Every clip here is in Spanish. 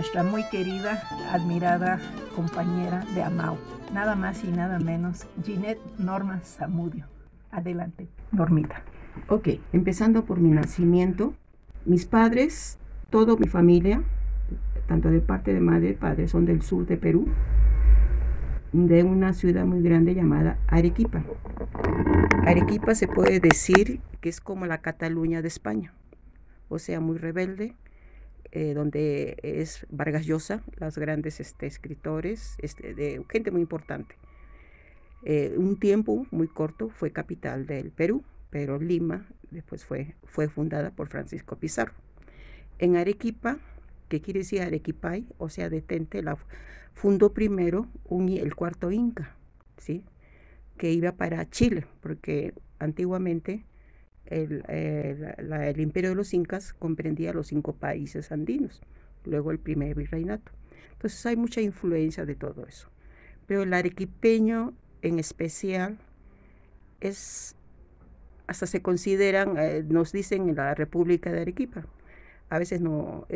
nuestra muy querida, admirada compañera de Amau, nada más y nada menos, Ginette Norma Zamudio. Adelante, Normita. Ok, empezando por mi nacimiento, mis padres, toda mi familia, tanto de parte de madre y padre, son del sur de Perú, de una ciudad muy grande llamada Arequipa. Arequipa se puede decir que es como la Cataluña de España, o sea, muy rebelde, donde es Vargas Llosa, los grandes escritores, de gente muy importante. Un tiempo muy corto fue capital del Perú, pero Lima después fue fundada por Francisco Pizarro. En Arequipa, que quiere decir Arequipay, o sea, detente, la fundó primero el cuarto Inca, ¿sí? Que iba para Chile, porque antiguamente el imperio de los incas comprendía los 5 países andinos, luego el primer virreinato. Entonces hay mucha influencia de todo eso. Pero el arequipeño en especial es, hasta se consideran, nos dicen la República de Arequipa. A veces no,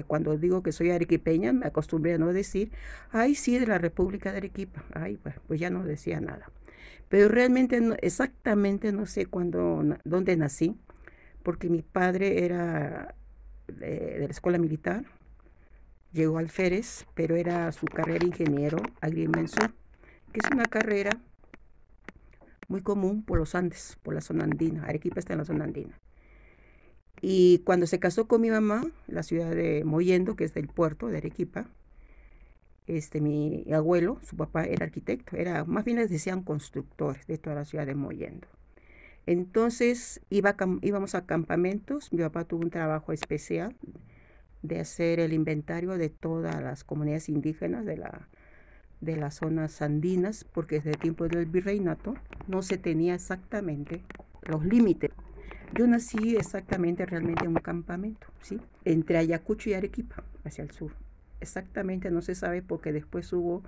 cuando digo que soy arequipeña, me acostumbré a no decir, ay, sí, de la República de Arequipa. Ay, pues ya no decía nada. Pero realmente exactamente no sé dónde nací, porque mi padre era de la escuela militar, llegó al Alférez, pero era su carrera ingeniero agrimensor, que es una carrera muy común por los Andes, por la zona andina. Arequipa está en la zona andina. Y cuando se casó con mi mamá, la ciudad de Mollendo, que es del puerto de Arequipa, mi abuelo, su papá era arquitecto, más bien les decían constructores de toda la ciudad de Mollendo. Entonces íbamos a campamentos, mi papá tuvo un trabajo especial de hacer el inventario de todas las comunidades indígenas de las zonas andinas, porque desde el tiempo del virreinato no se tenía exactamente los límites. Yo nací exactamente realmente en un campamento, ¿sí? Entre Ayacucho y Arequipa, hacia el sur. Exactamente no se sabe porque después hubo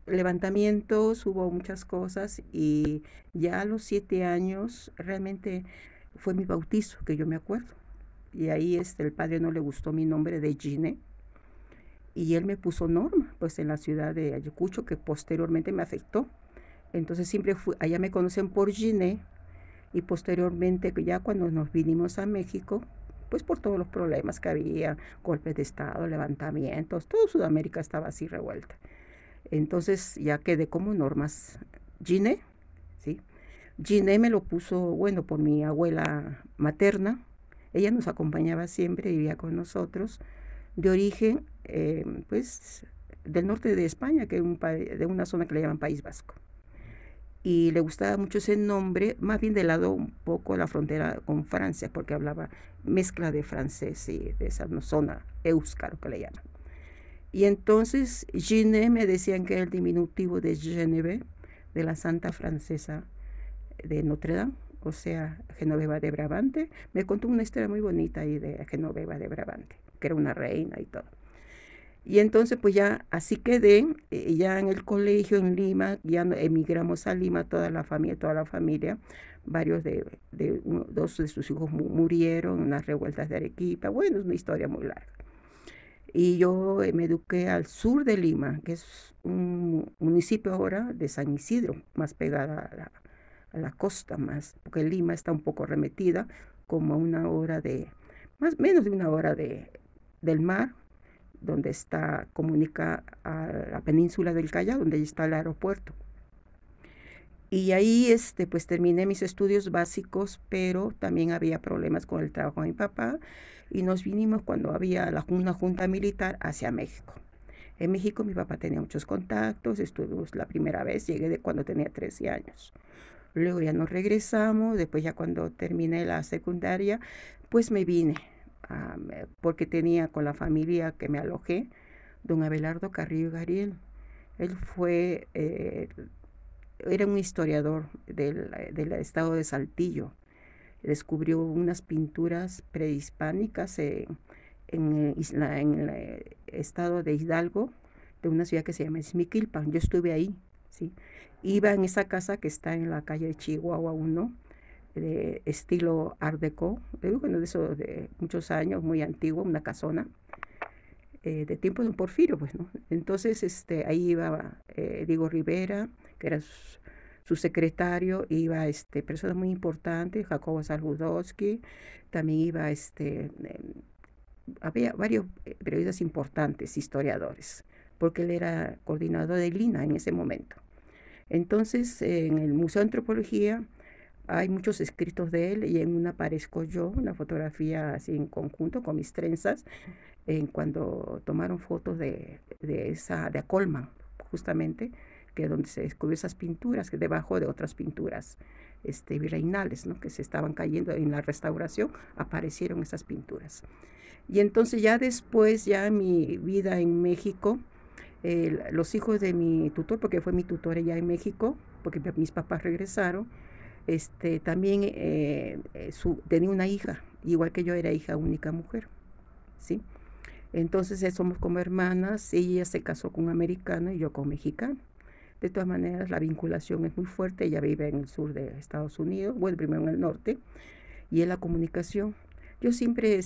levantamientos, hubo muchas cosas y ya a los 7 años realmente fue mi bautizo, que yo me acuerdo. Y ahí el padre no le gustó mi nombre de Gine y él me puso Norma, pues en la ciudad de Ayacucho, que posteriormente me afectó. Entonces siempre allá me conocen por Gine y posteriormente ya cuando nos vinimos a México, pues por todos los problemas que había, golpes de estado, levantamientos, todo Sudamérica estaba así revuelta. Entonces ya quedé como Normas Gine, ¿sí? Gine me lo puso, bueno, por mi abuela materna. Ella nos acompañaba siempre, vivía con nosotros, de origen, pues, del norte de España, que es de una zona que le llaman País Vasco. Y le gustaba mucho ese nombre, más bien del lado un poco de la frontera con Francia, porque hablaba mezcla de francés y de esa zona éuscaro que le llaman. Y entonces Giné me decían que era el diminutivo de Geneviève, de la santa francesa de Notre Dame, o sea, Genoveva de Brabante. Me contó una historia muy bonita ahí de Genoveva de Brabante, que era una reina y todo. Y entonces pues ya así quedé, ya en el colegio en Lima, ya emigramos a Lima toda la familia, varios dos de sus hijos murieron en unas revueltas de Arequipa, bueno, es una historia muy larga. Y yo me eduqué al sur de Lima, que es un municipio ahora de San Isidro, más pegada a la costa más, porque Lima está un poco remetida como a una hora más menos de una hora del mar, donde comunica a la península del Callao, donde está el aeropuerto. Y ahí pues terminé mis estudios básicos, pero también había problemas con el trabajo de mi papá y nos vinimos cuando había una junta militar hacia México. En México mi papá tenía muchos contactos, estuvimos la primera vez, llegué de cuando tenía 13 años. Luego ya nos regresamos, después ya cuando terminé la secundaria, pues me vine, porque tenía con la familia que me alojé, don Abelardo Carrillo Gariel. Él era un historiador del estado de Saltillo. Descubrió unas pinturas prehispánicas en el estado de Hidalgo, de una ciudad que se llama Izmiquilpan. Yo estuve ahí, ¿sí? Iba en esa casa que está en la calle de Chihuahua 1, de estilo Art Deco, bueno, de eso de muchos años, muy antiguo, una casona. de tiempo de don Porfirio, pues, ¿no? Entonces, ahí iba Diego Rivera, que era su secretario, iba personas muy importantes, Jacobo Saludowski, también iba había varios periodistas importantes, historiadores, porque él era coordinador del INA en ese momento. Entonces, en el Museo de Antropología hay muchos escritos de él y en una aparezco yo, una fotografía así en conjunto con mis trenzas, cuando tomaron fotos de Acolman, justamente, que es donde se descubrió esas pinturas, que debajo de otras pinturas virreinales, ¿no? Que se estaban cayendo en la restauración, aparecieron esas pinturas. Y entonces ya después, ya mi vida en México, los hijos de mi tutor, porque fue mi tutor allá en México, porque mis papás regresaron, también tenía una hija, igual que yo era hija única mujer, ¿sí? Entonces somos como hermanas, ella se casó con un americano y yo con un mexicano. De todas maneras, la vinculación es muy fuerte, ella vive en el sur de Estados Unidos, bueno, primero en el norte, y en la comunicación. Yo siempre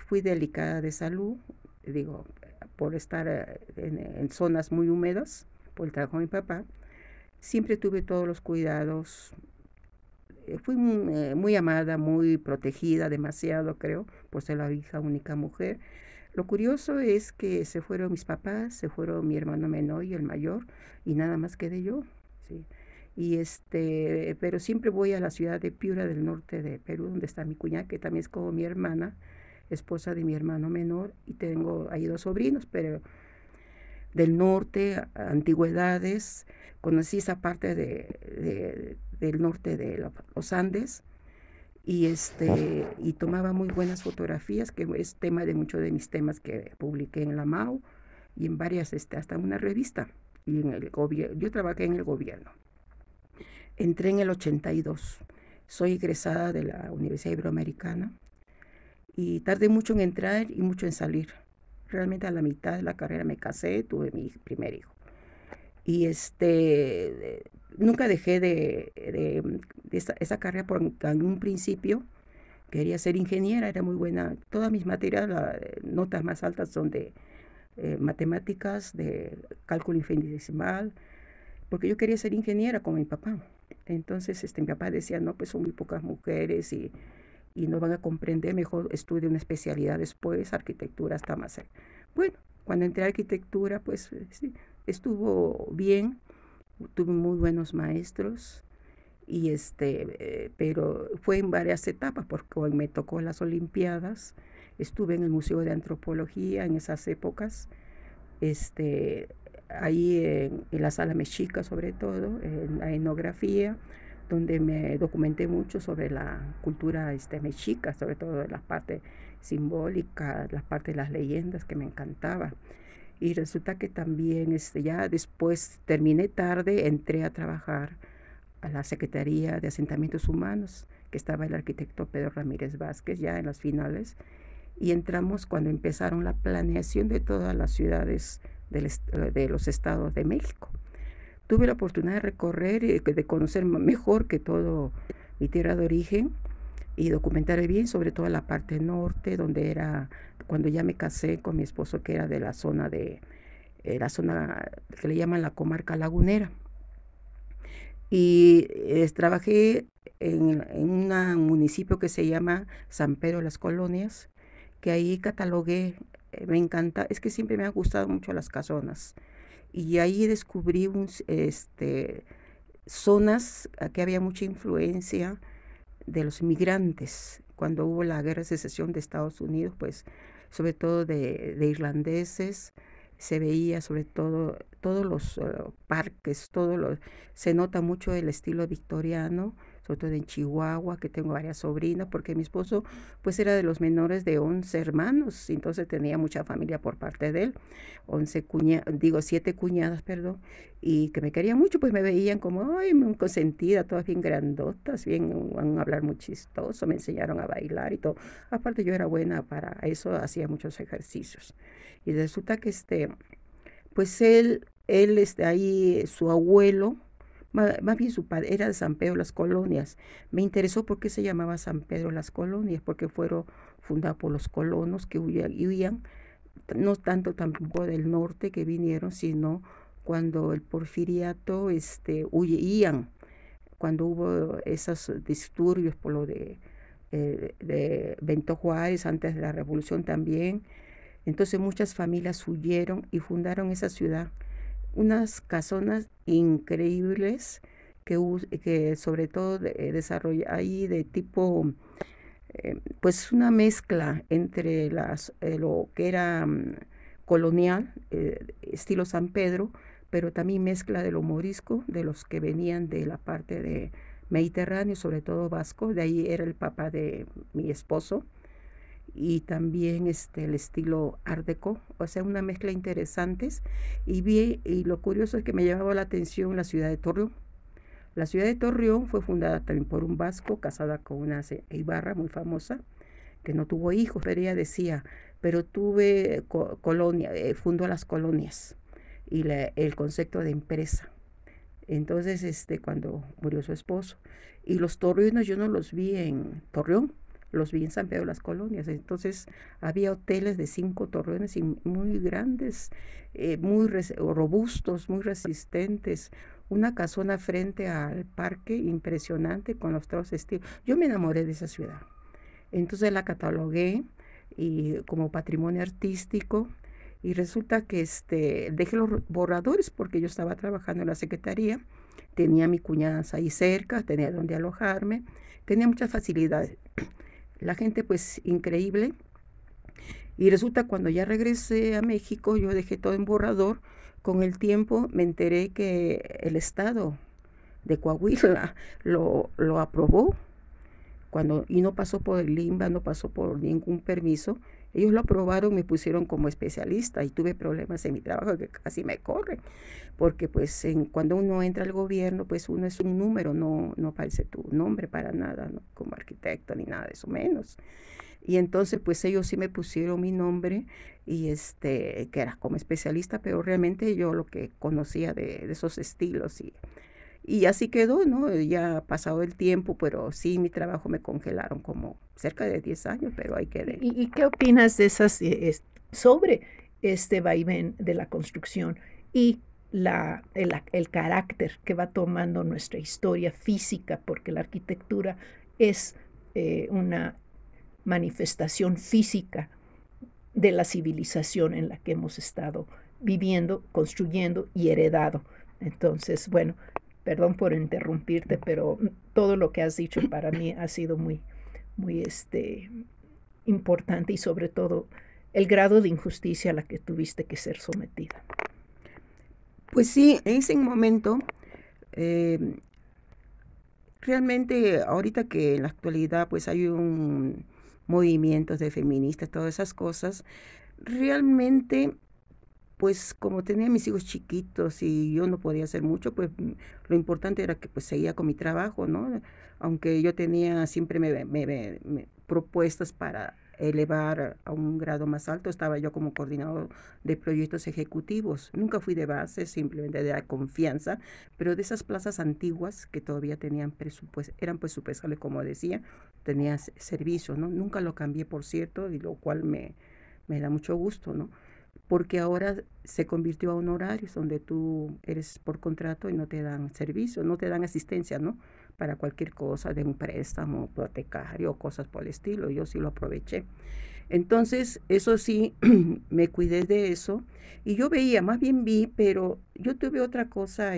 fui delicada de salud, digo, por estar en zonas muy húmedas, por el trabajo de mi papá. Siempre tuve todos los cuidados. Fui muy amada, muy protegida, demasiado creo, por ser la hija única mujer. Lo curioso es que se fueron mis papás, se fueron mi hermano menor y el mayor, y nada más quedé yo, ¿sí? Y pero siempre voy a la ciudad de Piura del norte de Perú, donde está mi cuñada, que también es como mi hermana, esposa de mi hermano menor, y tengo ahí 2 sobrinos, pero del norte, antigüedades, conocí esa parte del norte de los Andes, y tomaba muy buenas fotografías, que es tema de muchos de mis temas que publiqué en la MAU y en varias, hasta en una revista, y en el gobierno. Yo trabajé en el gobierno. Entré en el 82, soy egresada de la Universidad Iberoamericana y tardé mucho en entrar y mucho en salir. Realmente a la mitad de la carrera me casé, tuve mi primer hijo. Y nunca dejé de esa carrera, porque en un principio quería ser ingeniera, era muy buena. Todas mis materias, las notas más altas son de matemáticas, de cálculo infinitesimal, porque yo quería ser ingeniera como mi papá. Entonces mi papá decía, no, pues son muy pocas mujeres y no van a comprender, mejor estudie una especialidad después, arquitectura está más. Bueno, cuando entré a arquitectura, pues sí, estuvo bien, tuve muy buenos maestros, y pero fue en varias etapas, porque me tocó las Olimpiadas, estuve en el Museo de Antropología en esas épocas, ahí en la sala mexica sobre todo, en la etnografía, donde me documenté mucho sobre la cultura mexica, sobre todo la parte simbólica, la parte de las leyendas que me encantaba. Y resulta que también ya después terminé tarde, entré a trabajar a la Secretaría de Asentamientos Humanos, que estaba el arquitecto Pedro Ramírez Vázquez, ya en las finales, y entramos cuando empezaron la planeación de todas las ciudades de los estados de México. Tuve la oportunidad de recorrer y de conocer mejor que todo mi tierra de origen y documentar bien, sobre todo la parte norte, donde era cuando ya me casé con mi esposo, que era de la zona la zona que le llaman la comarca lagunera. Y trabajé en un municipio que se llama San Pedro de las Colonias, que ahí catalogué, me encanta, es que siempre me han gustado mucho las casonas. Y ahí descubrí zonas que había mucha influencia de los inmigrantes. Cuando hubo la guerra de secesión de Estados Unidos, pues sobre todo de irlandeses, se veía sobre todo todos los parques, se nota mucho el estilo victoriano, sobre todo en Chihuahua, que tengo varias sobrinas, porque mi esposo pues era de los menores de 11 hermanos, entonces tenía mucha familia por parte de él, 7 cuñadas, perdón, y que me querían mucho, pues me veían como, ay, muy consentida, todas bien grandotas, van a hablar muy chistoso, me enseñaron a bailar y todo. Aparte yo era buena para eso, hacía muchos ejercicios. Y resulta que pues él ahí, su abuelo, más bien su padre, era de San Pedro Las Colonias. Me interesó por qué se llamaba San Pedro Las Colonias, porque fueron fundadas por los colonos que huían no tanto tampoco del norte que vinieron, sino cuando el porfiriato huían, cuando hubo esos disturbios por lo de Benito Juárez, antes de la revolución también. Entonces muchas familias huyeron y fundaron esa ciudad. Unas casonas increíbles que sobre todo desarrolla ahí de tipo, pues una mezcla entre lo que era colonial, estilo San Pedro, pero también mezcla de lo morisco, de los que venían de la parte de Mediterráneo, sobre todo vasco. De ahí era el papá de mi esposo, y también el estilo Art Deco, o sea, una mezcla interesantes. Y lo curioso es que me llamaba la atención la ciudad de Torreón. La ciudad de Torreón fue fundada también por un vasco, casada con una Ibarra muy famosa, que no tuvo hijos, pero ella decía, pero tuve colonia, fundó las colonias y el concepto de empresa. Entonces, cuando murió su esposo, y los torreones yo no los vi en Torreón, los vi en San Pedro de las Colonias. Entonces había hoteles de 5 torreones y muy grandes, muy robustos, muy resistentes. Una casona frente al parque impresionante con los tres estilos. Yo me enamoré de esa ciudad. Entonces la catalogué y como patrimonio artístico, y resulta que dejé los borradores porque yo estaba trabajando en la secretaría, tenía a mi cuñada ahí cerca, tenía donde alojarme, tenía muchas facilidades. La gente pues increíble. Y resulta cuando ya regresé a México, yo dejé todo en borrador. Con el tiempo me enteré que el estado de Coahuila lo aprobó y no pasó por el LIMBA, no pasó por ningún permiso. Ellos lo aprobaron, me pusieron como especialista y tuve problemas en mi trabajo que casi me corren, porque pues cuando uno entra al gobierno, pues uno es un número, no aparece tu nombre para nada, ¿no? Como arquitecto ni nada de eso menos. Y entonces pues ellos sí me pusieron mi nombre y que era como especialista, pero realmente yo lo que conocía de esos estilos y así quedó, ¿no? Ya ha pasado el tiempo, pero sí, mi trabajo me congelaron como cerca de 10 años, pero ahí quedé. ¿Y qué opinas de sobre este vaivén de la construcción y el carácter que va tomando nuestra historia física? Porque la arquitectura es una manifestación física de la civilización en la que hemos estado viviendo, construyendo y heredado. Entonces, bueno, perdón por interrumpirte, pero todo lo que has dicho para mí ha sido muy, muy importante, y sobre todo el grado de injusticia a la que tuviste que ser sometida. Pues sí, en ese momento, realmente ahorita que en la actualidad pues hay un movimientos de feministas, todas esas cosas, realmente pues como tenía mis hijos chiquitos y yo no podía hacer mucho, pues lo importante era que pues seguía con mi trabajo, ¿no? Aunque yo tenía siempre propuestas para elevar a un grado más alto, estaba yo como coordinador de proyectos ejecutivos. Nunca fui de base, simplemente de la confianza, pero de esas plazas antiguas que todavía tenían presupuesto, eran presupuestales, como decía, tenía servicio, ¿no? Nunca lo cambié, por cierto, y lo cual me da mucho gusto, ¿no? Porque ahora se convirtió a honorarios donde tú eres por contrato y no te dan servicio, no te dan asistencia, ¿no? Para cualquier cosa de un préstamo hipotecario o cosas por el estilo. Yo sí lo aproveché. Entonces, eso sí, me cuidé de eso y yo veía, más bien vi, pero yo tuve otra cosa,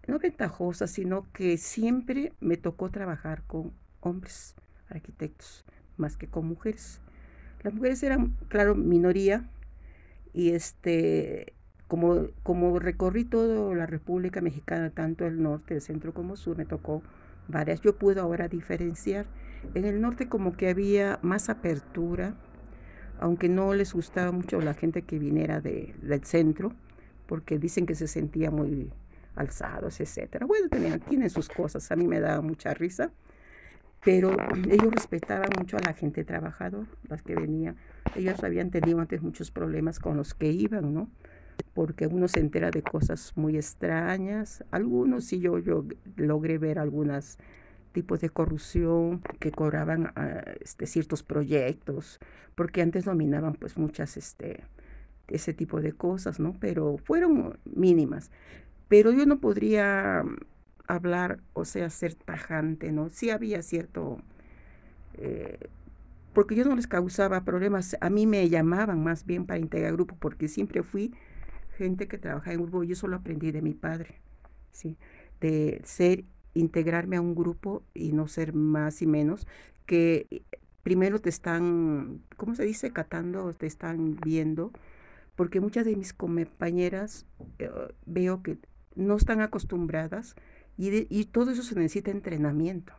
no ventajosa, sino que siempre me tocó trabajar con hombres arquitectos más que con mujeres. Las mujeres eran, claro, minoría y como recorrí toda la República Mexicana, tanto el norte, el centro como sur, me tocó varias. Yo puedo ahora diferenciar. En el norte como que había más apertura, aunque no les gustaba mucho la gente que viniera del centro, porque dicen que se sentía muy alzados, etcétera. Bueno, tienen sus cosas, a mí me daba mucha risa. Pero ellos respetaban mucho a la gente trabajadora, las que venían. Ellos habían tenido antes muchos problemas con los que iban, ¿no? Porque uno se entera de cosas muy extrañas. Algunos sí, yo logré ver algunas tipos de corrupción que cobraban ciertos proyectos, porque antes dominaban pues muchas ese tipo de cosas, ¿no? Pero fueron mínimas. Pero yo no podría hablar, o sea, ser tajante, ¿no? Sí había cierto, eh, porque yo no les causaba problemas, a mí me llamaban más bien para integrar grupo, porque siempre fui gente que trabajaba en grupo, yo solo aprendí de mi padre, ¿sí? De integrarme a un grupo y no ser más y menos, que primero te están, ¿cómo se dice? Catando, te están viendo, porque muchas de mis compañeras veo que no están acostumbradas y todo eso se necesita entrenamiento.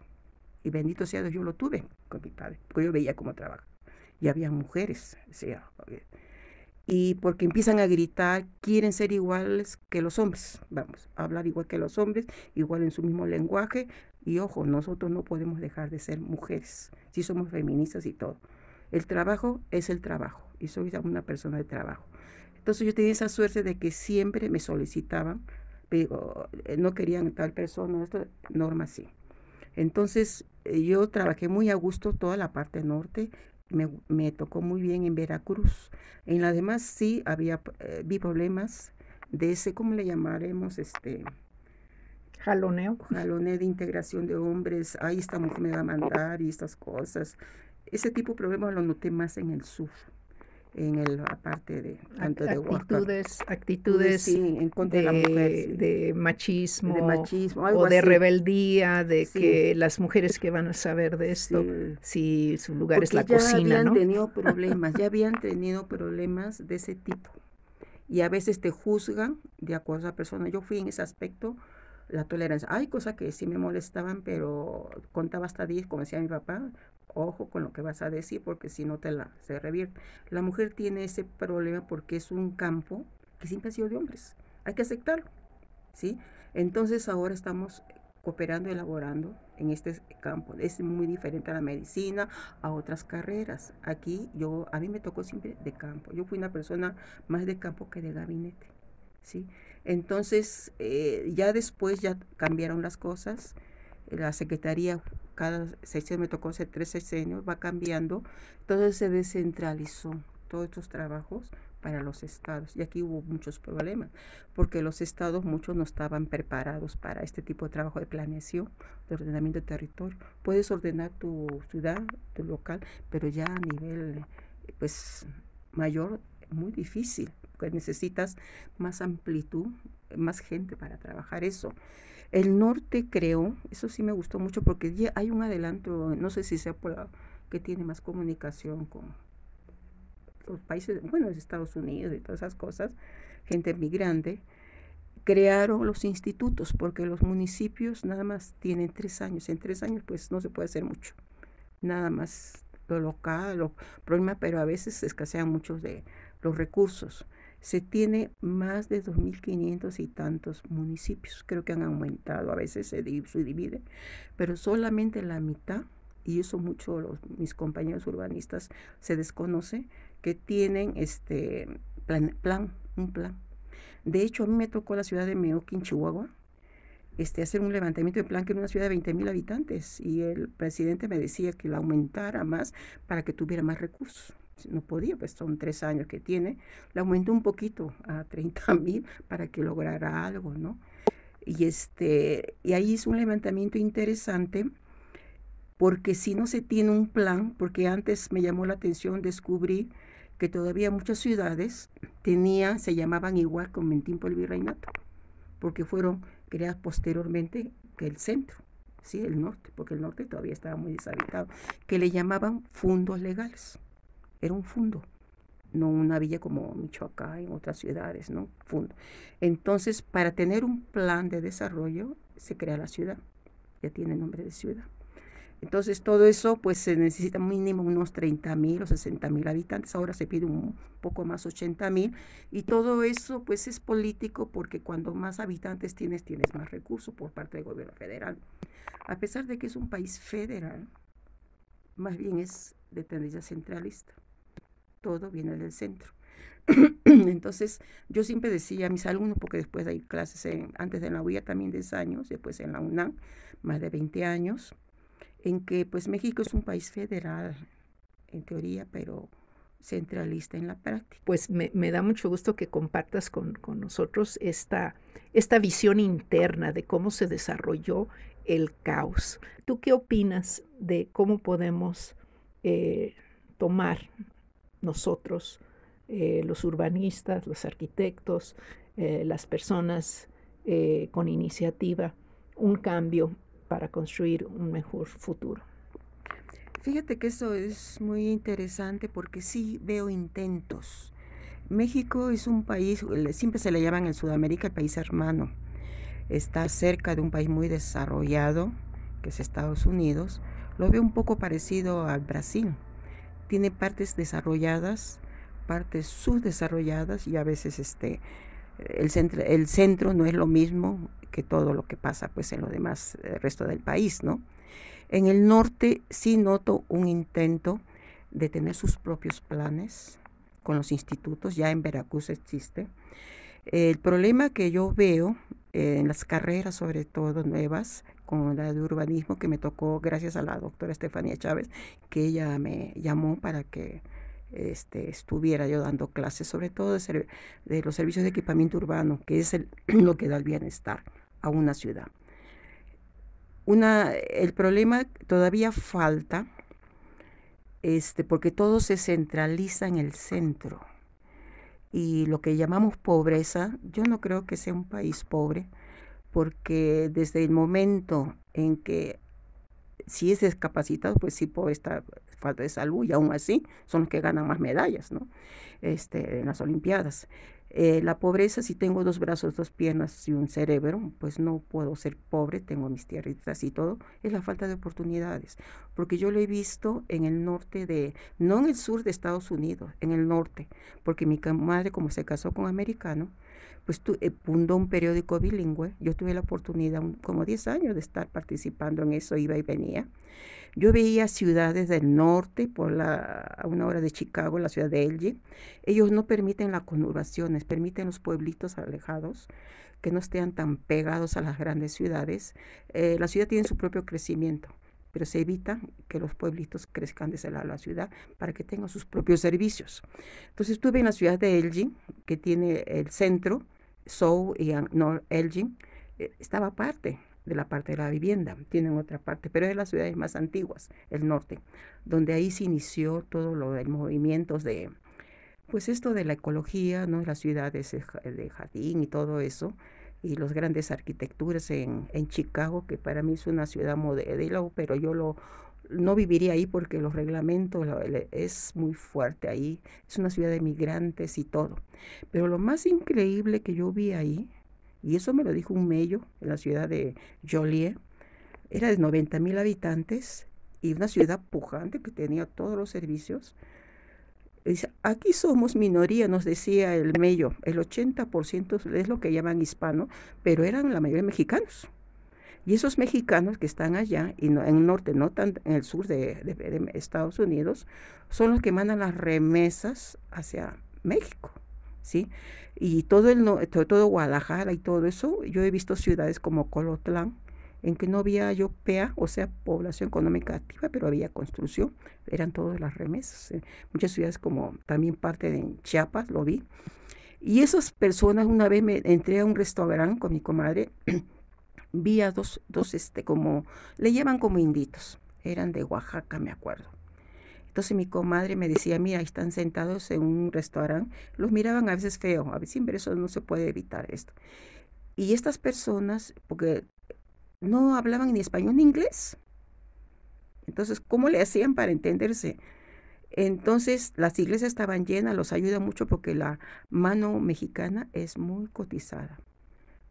Y bendito sea Dios, yo lo tuve con mi padre, porque yo veía cómo trabaja. Y había mujeres, o sea, y porque empiezan a gritar, quieren ser iguales que los hombres, vamos, a hablar igual que los hombres, igual en su mismo lenguaje, y ojo, nosotros no podemos dejar de ser mujeres, si somos feministas y todo. El trabajo es el trabajo, y soy una persona de trabajo. Entonces yo tenía esa suerte de que siempre me solicitaban, pero no querían tal persona, esto, Norma sí. Entonces yo trabajé muy a gusto toda la parte norte, me tocó muy bien en Veracruz. En las demás sí había, vi problemas de ese, ¿cómo le llamaremos? Jaloneo. Jaloneo de integración de hombres, ahí esta mujer me va a mandar y estas cosas. Ese tipo de problemas lo noté más en el sur, la parte de, tanto de Oaxaca. Actitudes Sí, en contra de la mujer, sí. de De machismo machismo, algo o de así. rebeldía, de Sí, que las mujeres que van a saber de esto, sí. si su lugar es Porque la cocina, ¿no? ya habían tenido problemas de ese tipo. Y a veces te juzgan de acuerdo a la persona. Yo fui en ese aspecto, la tolerancia. Hay cosas que sí me molestaban, pero contaba hasta 10, como decía mi papá, ojo con lo que vas a decir, porque si no se revierte. La mujer tiene ese problema porque es un campo que siempre ha sido de hombres. Hay que aceptarlo, ¿sí? Entonces ahora estamos cooperando, elaborando en este campo. Es muy diferente a la medicina, a otras carreras. Aquí a mí me tocó siempre de campo. Yo fui una persona más de campo que de gabinete, ¿sí? Entonces, ya después ya cambiaron las cosas. La secretaría, cada sección me tocó hacer 3 sexenios, va cambiando. Entonces se descentralizó todos estos trabajos para los estados. Y aquí hubo muchos problemas, porque los estados muchos no estaban preparados para este tipo de trabajo de planeación, de ordenamiento de territorio. Puedes ordenar tu ciudad, tu local, pero ya a nivel pues mayor, muy difícil, porque necesitas más amplitud, más gente para trabajar eso. El norte creo, eso sí me gustó mucho porque ya hay un adelanto, no sé si sea por que tiene más comunicación con los países, bueno, Estados Unidos y todas esas cosas, gente migrante, crearon los institutos porque los municipios nada más tienen 3 años. En 3 años pues no se puede hacer mucho, nada más lo local, los problemas, pero a veces escasean muchos de los recursos. Se tiene más de 2.500 y tantos municipios, creo que han aumentado, a veces se divide, pero solamente la mitad, y eso mucho mis compañeros urbanistas se desconoce, que tienen un plan. De hecho, a mí me tocó la ciudad de Meoqui, en Chihuahua, hacer un levantamiento de plan que era una ciudad de 20.000 habitantes y el presidente me decía que la aumentara más para que tuviera más recursos. No podía, pues son 3 años que tiene, la aumentó un poquito a 30.000 para que lograra algo, ¿no? Y ahí hizo un levantamiento interesante porque si no se tiene un plan, porque antes me llamó la atención descubrir que todavía muchas ciudades se llamaban igual como en tiempo del virreinato, porque fueron creadas posteriormente que el centro, ¿sí? El norte, porque el norte todavía estaba muy deshabitado, que le llamaban fundos legales. Era un fundo, no una villa como Michoacán, en otras ciudades, ¿no? Fundo. Entonces, para tener un plan de desarrollo, se crea la ciudad, ya tiene nombre de ciudad. Entonces, todo eso, pues se necesita mínimo unos 30.000 o 60.000 habitantes. Ahora se pide un poco más, 80.000. Y todo eso, pues es político porque cuando más habitantes tienes más recursos por parte del gobierno federal. A pesar de que es un país federal, más bien es de tendencia centralista. Todo viene del centro. Entonces, yo siempre decía a mis alumnos, porque después hay clases antes de la UIA también 10 años, después en la UNAM, más de 20 años, en que pues México es un país federal en teoría, pero centralista en la práctica. Pues me da mucho gusto que compartas con nosotros esta visión interna de cómo se desarrolló el caos. ¿Tú qué opinas de cómo podemos tomar nosotros, los urbanistas, los arquitectos, las personas con iniciativa, un cambio para construir un mejor futuro? Fíjate que eso es muy interesante porque sí veo intentos. México es un país, siempre se le llama en Sudamérica el país hermano. Está cerca de un país muy desarrollado, que es Estados Unidos. Lo veo un poco parecido al Brasil. Tiene partes desarrolladas, partes subdesarrolladas y a veces el centro no es lo mismo que todo lo que pasa pues en lo demás, el resto del país, ¿no? En el norte sí noto un intento de tener sus propios planes con los institutos, ya en Veracruz existe. El problema que yo veo en las carreras, sobre todo nuevas, como la de urbanismo, que me tocó gracias a la doctora Estefanía Chávez, que ella me llamó para que estuviera yo dando clases, sobre todo de los servicios de equipamiento urbano, que es lo que da el bienestar a una ciudad. El problema todavía falta, porque todo se centraliza en el centro. Y lo que llamamos pobreza, yo no creo que sea un país pobre, porque desde el momento en que si es discapacitado, pues sí puede estar falta de salud y aún así son los que ganan más medallas, ¿no? En las Olimpiadas. La pobreza, si tengo 2 brazos, 2 piernas y un cerebro, pues no puedo ser pobre, tengo mis tierritas y todo, es la falta de oportunidades, porque yo lo he visto en el norte no en el sur de Estados Unidos, en el norte, porque mi madre como se casó con americano, pues fundó un periódico bilingüe. Yo tuve la oportunidad como 10 años de estar participando en eso, iba y venía. Yo veía ciudades del norte, a una hora de Chicago, la ciudad de Elgin. Ellos no permiten las conurbaciones, permiten los pueblitos alejados, que no estén tan pegados a las grandes ciudades. La ciudad tiene su propio crecimiento, pero se evita que los pueblitos crezcan desde la ciudad para que tengan sus propios servicios. Entonces estuve en la ciudad de Elgin, que tiene el centro, South y North Elgin, estaba parte de la parte de la vivienda, tienen otra parte, pero es de las ciudades más antiguas, el norte, donde ahí se inició todo lo del movimientos pues esto de la ecología, ¿no? Las ciudades de jardín y todo eso, y las grandes arquitecturas en Chicago, que para mí es una ciudad modelo, pero yo no viviría ahí porque los reglamentos es muy fuerte ahí, es una ciudad de migrantes y todo. Pero lo más increíble que yo vi ahí, y eso me lo dijo un mello en la ciudad de Joliet, era de 90,000 habitantes y una ciudad pujante que tenía todos los servicios. Dice, aquí somos minoría, nos decía el mello, el 80% es lo que llaman hispano, pero eran la mayoría mexicanos. Y esos mexicanos que están allá, y en el norte, no tan en el sur de Estados Unidos, son los que mandan las remesas hacia México, ¿sí? Y todo Guadalajara y todo eso, yo he visto ciudades como Colotlán, en que no había yo PEA, o sea, población económica activa, pero había construcción, eran todas las remesas. Muchas ciudades como también parte de Chiapas, lo vi. Y esas personas, una vez me entré a un restaurante con mi comadre, vi a dos como, le llevan como inditos, eran de Oaxaca, me acuerdo. Entonces mi comadre me decía, mira, están sentados en un restaurante, los miraban a veces feo, a veces siempre eso no se puede evitar esto. Y estas personas, porque no hablaban ni español ni inglés, entonces, ¿cómo le hacían para entenderse? Entonces, las iglesias estaban llenas, los ayuda mucho porque la mano mexicana es muy cotizada.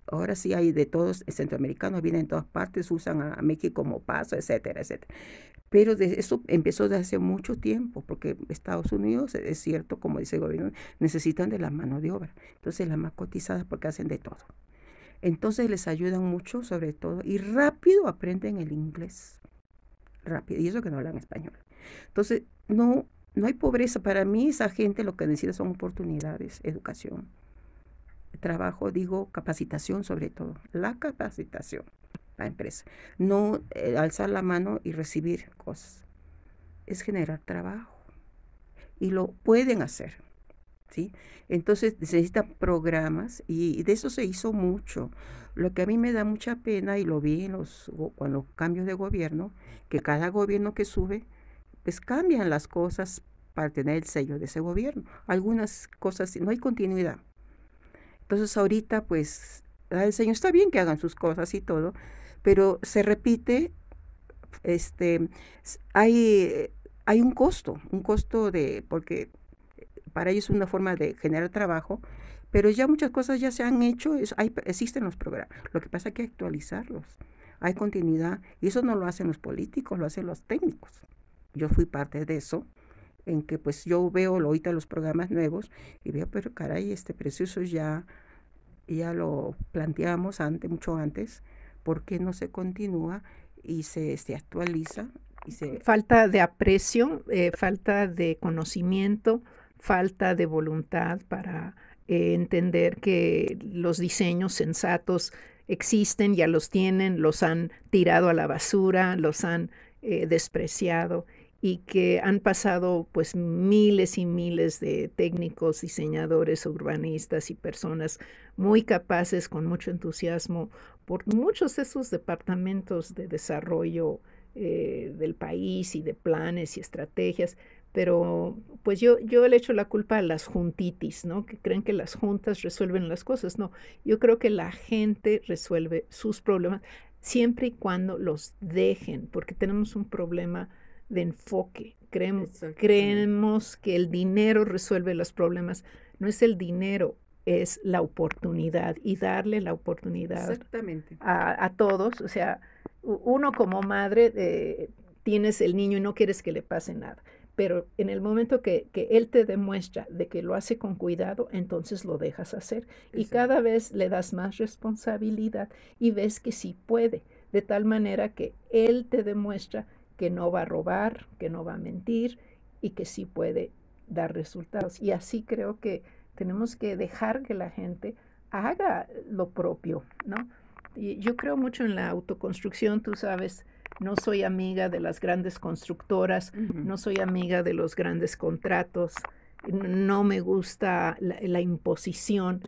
Ahora sí hay de todos, centroamericanos vienen en todas partes, usan a México como paso, etcétera, etcétera. Pero eso empezó desde hace mucho tiempo, porque Estados Unidos, es cierto, como dice el gobierno, necesitan de la mano de obra. Entonces, la más cotizada porque hacen de todo. Entonces, les ayudan mucho, sobre todo, y rápido aprenden el inglés. Rápido, y eso que no hablan español. Entonces, no hay pobreza. Para mí, esa gente lo que necesita son oportunidades, educación, trabajo, digo, capacitación sobre todo, la capacitación. la empresa. No alzar la mano y recibir cosas. Es generar trabajo. Y lo pueden hacer, ¿sí? Entonces necesitan programas y de eso se hizo mucho. Lo que a mí me da mucha pena, y lo vi en con los cambios de gobierno, que cada gobierno que sube, pues cambian las cosas para tener el sello de ese gobierno. Algunas cosas no hay continuidad. Entonces ahorita pues el Señor está bien que hagan sus cosas y todo, pero se repite, este, hay, hay un costo porque para ellos es una forma de generar trabajo, pero ya muchas cosas ya se han hecho, existen los programas. Lo que pasa es que hay que actualizarlos, hay continuidad, y eso no lo hacen los políticos, lo hacen los técnicos. Yo fui parte de eso, en que pues yo veo ahorita los programas nuevos y veo, pero caray, precioso ya lo planteamos mucho antes, ¿por qué no se continúa y se actualiza? Falta de aprecio, falta de conocimiento, falta de voluntad para entender que los diseños sensatos existen, ya los tienen, los han tirado a la basura, los han despreciado y que han pasado pues miles y miles de técnicos, diseñadores, urbanistas y personas muy capaces, con mucho entusiasmo, por muchos de esos departamentos de desarrollo del país y de planes y estrategias, pero pues yo le echo la culpa a las juntitis, ¿no? Que creen que las juntas resuelven las cosas. No, yo creo que la gente resuelve sus problemas siempre y cuando los dejen, porque tenemos un problema de enfoque. Creemos que el dinero resuelve los problemas. No es el dinero, es la oportunidad y darle la oportunidad a todos. O sea, uno como madre tienes el niño y no quieres que le pase nada, pero en el momento que él te demuestra de que lo hace con cuidado, entonces lo dejas hacer y cada vez le das más responsabilidad y ves que sí puede, de tal manera que él te demuestra que no va a robar, que no va a mentir y que sí puede dar resultados. Y así creo que tenemos que dejar que la gente haga lo propio, ¿no? Y yo creo mucho en la autoconstrucción, tú sabes, no soy amiga de las grandes constructoras, no soy amiga de los grandes contratos, no me gusta la imposición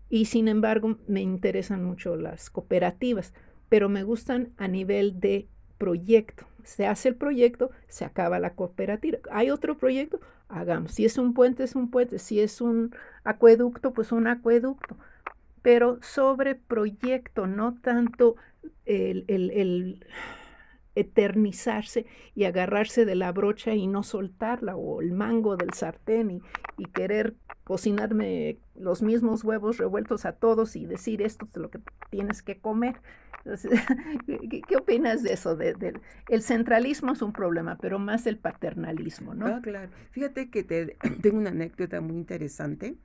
y sin embargo me interesan mucho las cooperativas, pero me gustan a nivel de proyecto. Se hace el proyecto, se acaba la cooperativa. ¿Hay otro proyecto? Hagamos. Si es un puente, es un puente. Si es un acueducto, pues un acueducto. Pero sobre proyecto, no tanto el eternizarse y agarrarse de la brocha y no soltarla, o el mango del sartén y querer cocinarme los mismos huevos revueltos a todos y decir esto es lo que tienes que comer. Entonces, ¿qué opinas de eso? El centralismo es un problema, pero más el paternalismo, ¿no? Ah, claro. Fíjate que tengo una anécdota muy interesante.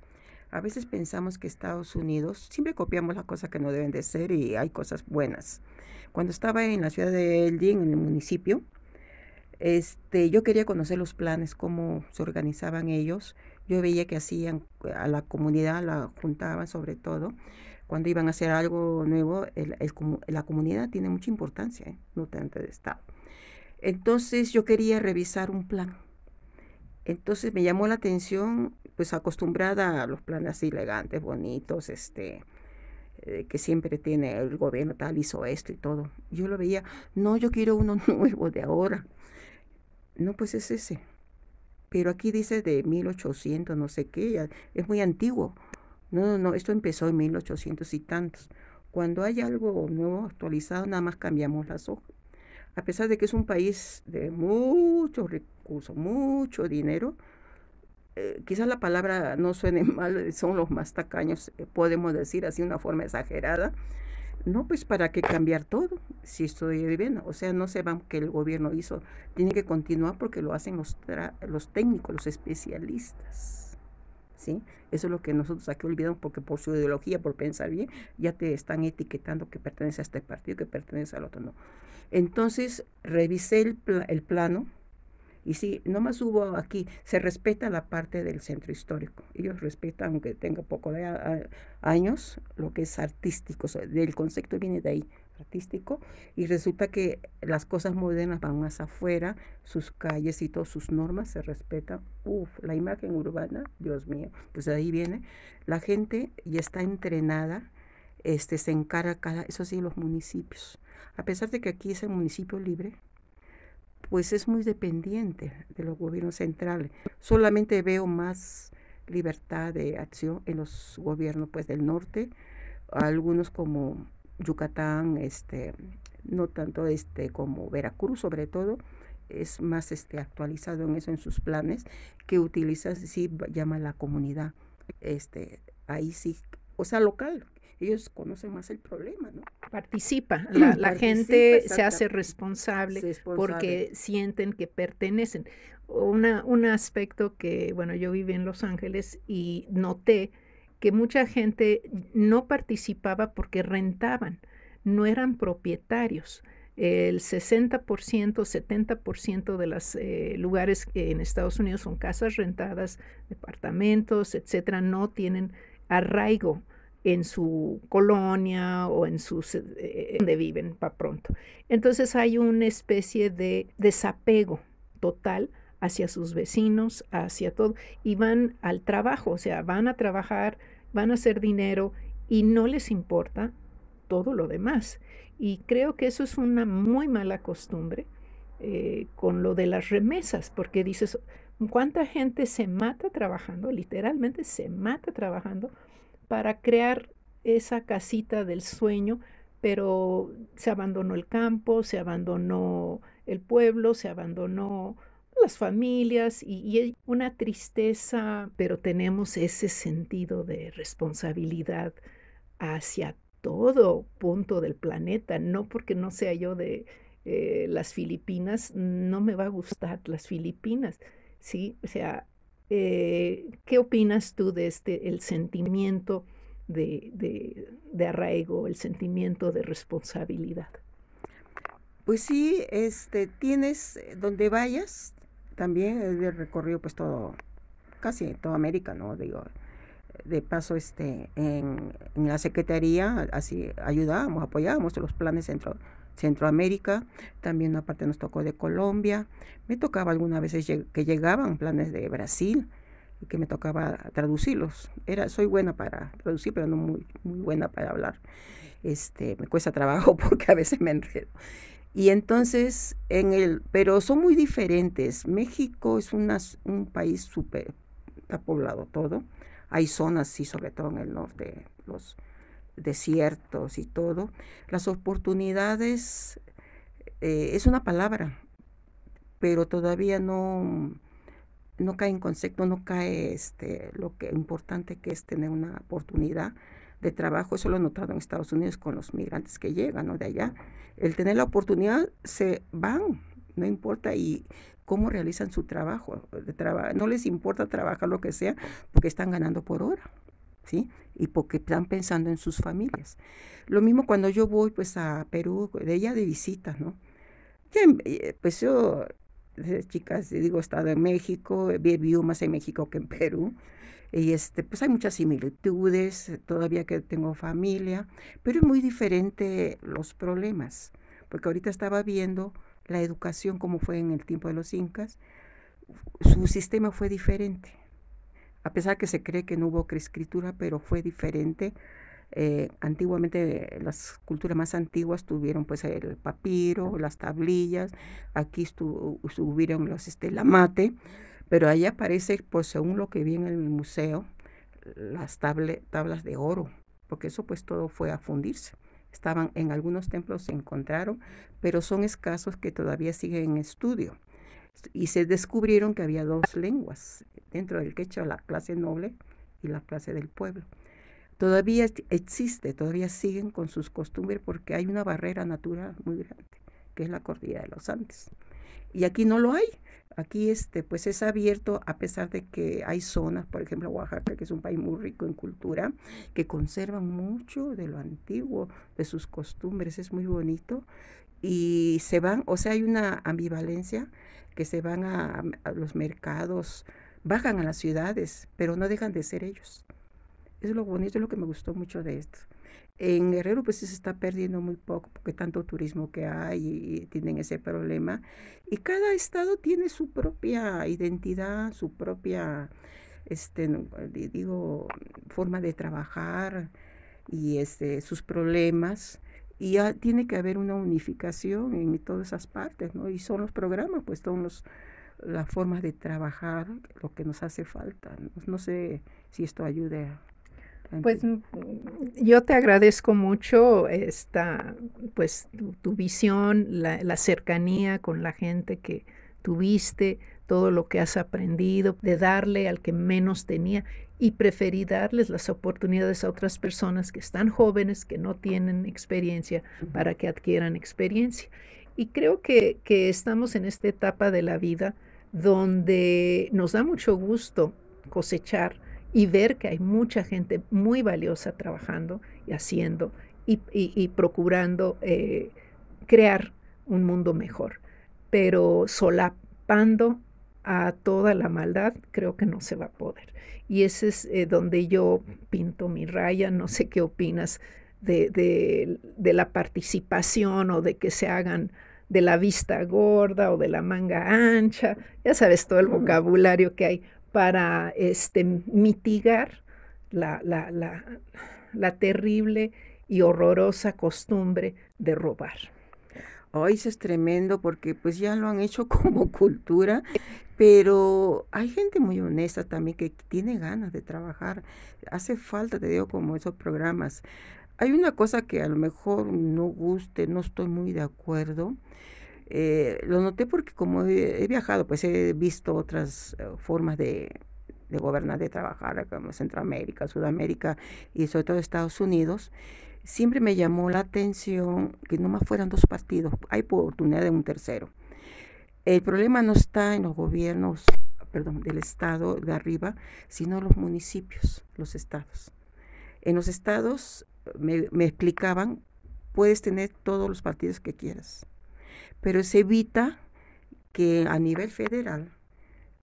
A veces pensamos que Estados Unidos, siempre copiamos las cosas que no deben de ser y hay cosas buenas. Cuando estaba en la ciudad de Elgin, en el municipio, yo quería conocer los planes, cómo se organizaban ellos. Yo veía que hacían a la comunidad, la juntaban sobre todo. Cuando iban a hacer algo nuevo, la comunidad tiene mucha importancia, no tanto el Estado. Entonces yo quería revisar un plan. Entonces me llamó la atención, pues acostumbrada a los planes así elegantes, bonitos, que siempre tiene el gobierno tal, hizo esto y todo. Yo lo veía, no, yo quiero uno nuevo de ahora. No, pues es ese. Pero aquí dice de 1800, no sé qué, es muy antiguo. No, esto empezó en 1800 y tantos. Cuando hay algo nuevo, actualizado, nada más cambiamos las hojas. A pesar de que es un país de muchos recursos, mucho dinero, quizás la palabra no suene mal, son los más tacaños, podemos decir así de una forma exagerada. No, pues para qué cambiar todo, si estoy bien, o sea, no se van que el gobierno hizo, tiene que continuar porque lo hacen los técnicos, los especialistas, ¿sí? Eso es lo que nosotros aquí olvidamos porque por su ideología, por pensar bien, ya te están etiquetando que pertenece a este partido, que pertenece al otro, no. Entonces, revisé el plano. Y sí, nomás hubo aquí, se respeta la parte del centro histórico. Ellos respetan, aunque tenga poco de años, lo que es artístico. O sea, del concepto viene de ahí, artístico, y resulta que las cosas modernas van más afuera, sus calles y todas sus normas se respetan. Uf, la imagen urbana, Dios mío, pues de ahí viene. La gente ya está entrenada, se encarga eso sí, los municipios. A pesar de que aquí es el municipio libre, pues es muy dependiente de los gobiernos centrales. Solamente veo más libertad de acción en los gobiernos pues del norte, algunos como Yucatán, no tanto como Veracruz sobre todo, es más actualizado en eso, en sus planes, que utiliza, sí, llama a la comunidad, ahí sí, o sea, local, ellos conocen más el problema, ¿no? Participa, la Participa, gente se hace exactamente, responsable responsable. porque sienten que pertenecen. Un aspecto que, bueno, yo viví en Los Ángeles y noté que mucha gente no participaba porque rentaban, no eran propietarios. El 60%, 70% de los lugares en Estados Unidos son casas rentadas, departamentos, etcétera, no tienen arraigo en su colonia o en sus donde viven para pronto. Entonces hay una especie de desapego total hacia sus vecinos, hacia todo, y van al trabajo, o sea, van a trabajar, van a hacer dinero y no les importa todo lo demás. Y creo que eso es una muy mala costumbre con lo de las remesas, porque dices, ¿cuánta gente se mata trabajando? Literalmente se mata trabajando para crear esa casita del sueño, pero se abandonó el campo, se abandonó el pueblo, se abandonó las familias y hay una tristeza, pero tenemos ese sentido de responsabilidad hacia todo punto del planeta, no porque no sea yo de las Filipinas, no me va a gustar las Filipinas, ¿sí? O sea, ¿qué opinas tú de el sentimiento de arraigo, el sentimiento de responsabilidad? Pues sí, tienes donde vayas, también he recorrido pues todo, casi toda América, ¿no? Digo, de paso, en la Secretaría, así ayudábamos, apoyábamos los planes Centroamérica, también una parte nos tocó de Colombia, me tocaba algunas veces que llegaban planes de Brasil, y que me tocaba traducirlos. Soy buena para traducir, pero no muy buena para hablar. Me cuesta trabajo porque a veces me enredo. Y entonces, pero son muy diferentes. México es un país súper, está poblado todo. Hay zonas, sí, sobre todo en el norte, los desiertos y todo. Las oportunidades, es una palabra, pero todavía no cae en concepto, no cae lo que importante que es tener una oportunidad de trabajo. Eso lo he notado en Estados Unidos con los migrantes que llegan, ¿no? De allá. El tener la oportunidad, se van, no importa y cómo realizan su trabajo. No les importa trabajar lo que sea porque están ganando por hora, ¿sí? Y porque están pensando en sus familias. Lo mismo cuando yo voy pues a Perú, de ella de visita, ¿no? Pues yo, desde chicas, digo, he estado en México, he vivido más en México que en Perú. Y pues hay muchas similitudes, todavía que tengo familia, pero es muy diferente los problemas, porque ahorita estaba viendo la educación como fue en el tiempo de los incas, su sistema fue diferente, a pesar que se cree que no hubo escritura, pero fue diferente. Antiguamente las culturas más antiguas tuvieron pues el papiro, las tablillas, aquí estuvieron la mate, pero ahí aparece, pues según lo que vi en el museo, las tablas de oro, porque eso pues todo fue a fundirse. Estaban en algunos templos, se encontraron, pero son escasos que todavía siguen en estudio. Y se descubrieron que había dos lenguas dentro del quechua, la clase noble y la clase del pueblo. Todavía existe, todavía siguen con sus costumbres porque hay una barrera natural muy grande, que es la cordillera de los Andes. Y aquí no lo hay. Aquí pues es abierto, a pesar de que hay zonas, por ejemplo Oaxaca, que es un país muy rico en cultura, que conservan mucho de lo antiguo, de sus costumbres, es muy bonito. Y se van, o sea, hay una ambivalencia, que se van a los mercados, bajan a las ciudades, pero no dejan de ser ellos. Es lo bonito, es lo que me gustó mucho de esto. En Guerrero pues sí se está perdiendo muy poco porque tanto turismo que hay y tienen ese problema. Y cada estado tiene su propia identidad, su propia, digo, forma de trabajar y sus problemas. Y ya tiene que haber una unificación en todas esas partes, ¿no? Y son los programas, pues son las formas de trabajar lo que nos hace falta. No sé si esto ayude a Pues entender. yo te agradezco mucho pues tu visión, la cercanía con la gente que tuviste, todo lo que has aprendido, de darle al que menos tenía y preferí darles las oportunidades a otras personas que están jóvenes, que no tienen experiencia, para que adquieran experiencia. Y creo que estamos en esta etapa de la vida donde nos da mucho gusto cosechar y ver que hay mucha gente muy valiosa trabajando y haciendo y procurando crear un mundo mejor. Pero solapando a toda la maldad, creo que no se va a poder. Y ese es donde yo pinto mi raya. No sé qué opinas de la participación o de que se hagan de la vista gorda o de la manga ancha. Ya sabes todo el vocabulario que hay para mitigar la, la, la, la terrible y horrorosa costumbre de robar. Hoy eso es tremendo porque pues ya lo han hecho como cultura, pero hay gente muy honesta también que tiene ganas de trabajar. Hace falta, te digo, como esos programas. Hay una cosa que a lo mejor no guste, no estoy muy de acuerdo. Lo noté porque como he viajado, pues he visto otras formas de gobernar, de trabajar, como Centroamérica, Sudamérica y sobre todo Estados Unidos. Siempre me llamó la atención que no más fueran dos partidos, hay oportunidad de un tercero. El problema no está en los gobiernos, perdón, del estado de arriba, sino en los municipios, los estados. En los estados me explicaban, puedes tener todos los partidos que quieras, pero se evita que a nivel federal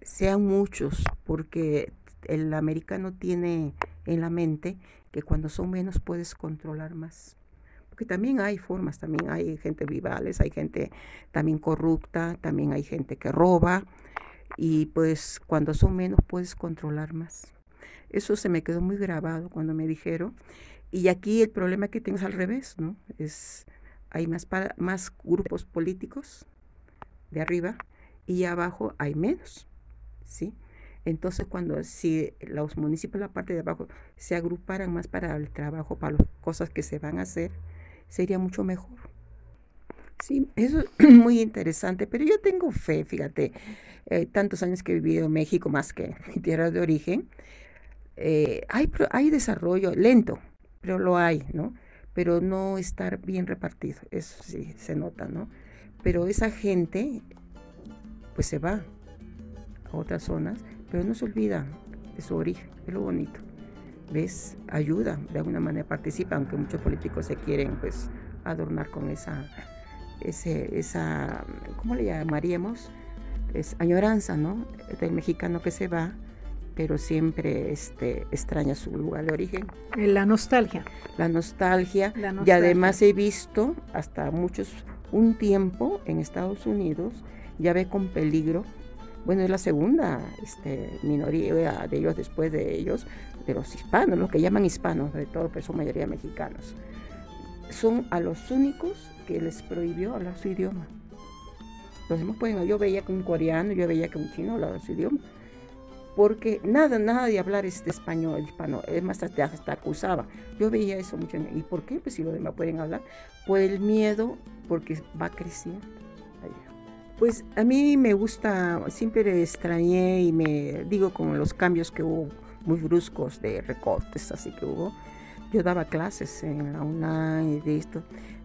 sean muchos, porque el americano tiene en la mente que cuando son menos puedes controlar más. Porque también hay formas, también hay gente vivales, hay gente también corrupta, también hay gente que roba, y pues cuando son menos puedes controlar más. Eso se me quedó muy grabado cuando me dijeron. Y aquí el problema que tengo es al revés, ¿no? Hay más grupos políticos de arriba y abajo hay menos, ¿sí? Entonces, si los municipios de la parte de abajo se agruparan más para el trabajo, para las cosas que se van a hacer, sería mucho mejor. Sí, eso es muy interesante, pero yo tengo fe, fíjate, tantos años que he vivido en México, más que mi tierra de origen, hay desarrollo lento, pero lo hay, ¿no? Pero no estar bien repartido, eso sí se nota, ¿no? Pero esa gente, pues se va a otras zonas, pero no se olvida de su origen, es lo bonito. ¿Ves? Ayuda, de alguna manera participa, aunque muchos políticos se quieren, pues, adornar con esa, ¿cómo le llamaríamos? Es añoranza, ¿no? Del mexicano que se va, pero siempre extraña su lugar de origen. La nostalgia. La nostalgia. La Y nostalgia. además he visto hasta un tiempo en Estados Unidos, ya ve con peligro. Bueno, es la segunda minoría de ellos después de ellos, de los hispanos, los que llaman hispanos, de todo, pero son mayoría mexicanos. Son a los únicos que les prohibió hablar su idioma. Los demás yo veía que un coreano, yo veía que un chino hablaba su idioma. Porque nada de hablar español, hispano, es más, hasta acusaba. Yo veía eso mucho. ¿Y por qué? Pues si los demás pueden hablar. Por el miedo, porque va creciendo. Pues a mí me gusta, siempre extrañé y me digo con los cambios que hubo muy bruscos de recortes, así que hubo. Yo daba clases en la UNAM y de esto,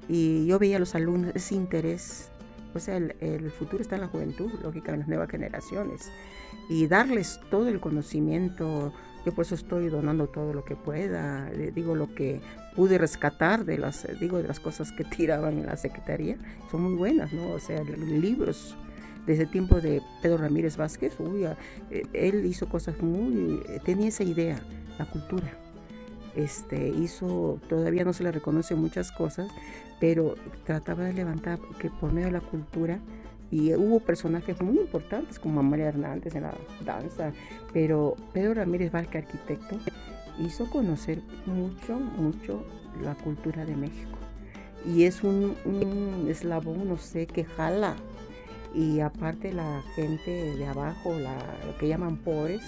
y yo veía a los alumnos ese interés. O sea, el futuro está en la juventud, lógica, en las nuevas generaciones. Y darles todo el conocimiento. Yo por eso estoy donando todo lo que pueda. Digo, lo que pude rescatar de las cosas que tiraban en la secretaría, son muy buenas, ¿no? O sea, libros desde el tiempo de Pedro Ramírez Vázquez, él hizo cosas tenía esa idea, la cultura. hizo, todavía no se le reconocen muchas cosas, pero trataba de levantar que por medio de la cultura, y hubo personajes muy importantes como Amalia Hernández en la danza, pero Pedro Ramírez Barca, arquitecto, hizo conocer mucho la cultura de México. Y es un eslabón, no sé, que jala. Y aparte la gente de abajo, lo que llaman pobres,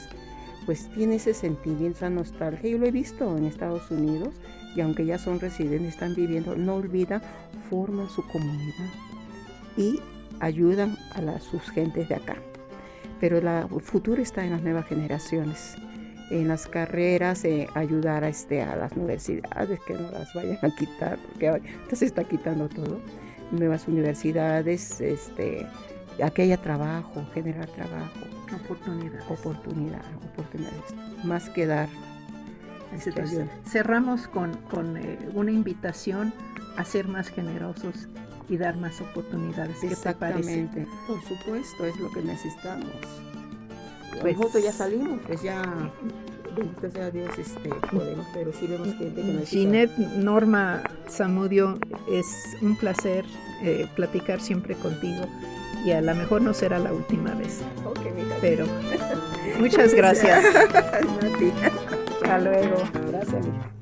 pues tiene ese sentimiento, esa nostalgia. Yo lo he visto en Estados Unidos, y aunque ya son residentes, están viviendo, no olvidan, forman su comunidad y ayudan a sus gentes de acá. Pero el futuro está en las nuevas generaciones, en las carreras, ayudar a las universidades, que no las vayan a quitar, porque ahora se está quitando todo. Nuevas universidades, a que haya trabajo, generar trabajo. Oportunidades. Más que dar. Cerramos con una invitación a ser más generosos y dar más oportunidades. ¿Qué te parece? Exactamente, por supuesto, es lo que necesitamos. Pues, nosotros ya salimos, pues ya, bendito sea Dios, podemos, pero sí vemos gente que necesita. Ginette Norma Zamudio, es un placer platicar siempre contigo, y a lo mejor no será la última vez. Okay, pero muchas gracias. Hasta luego. Gracias, mija.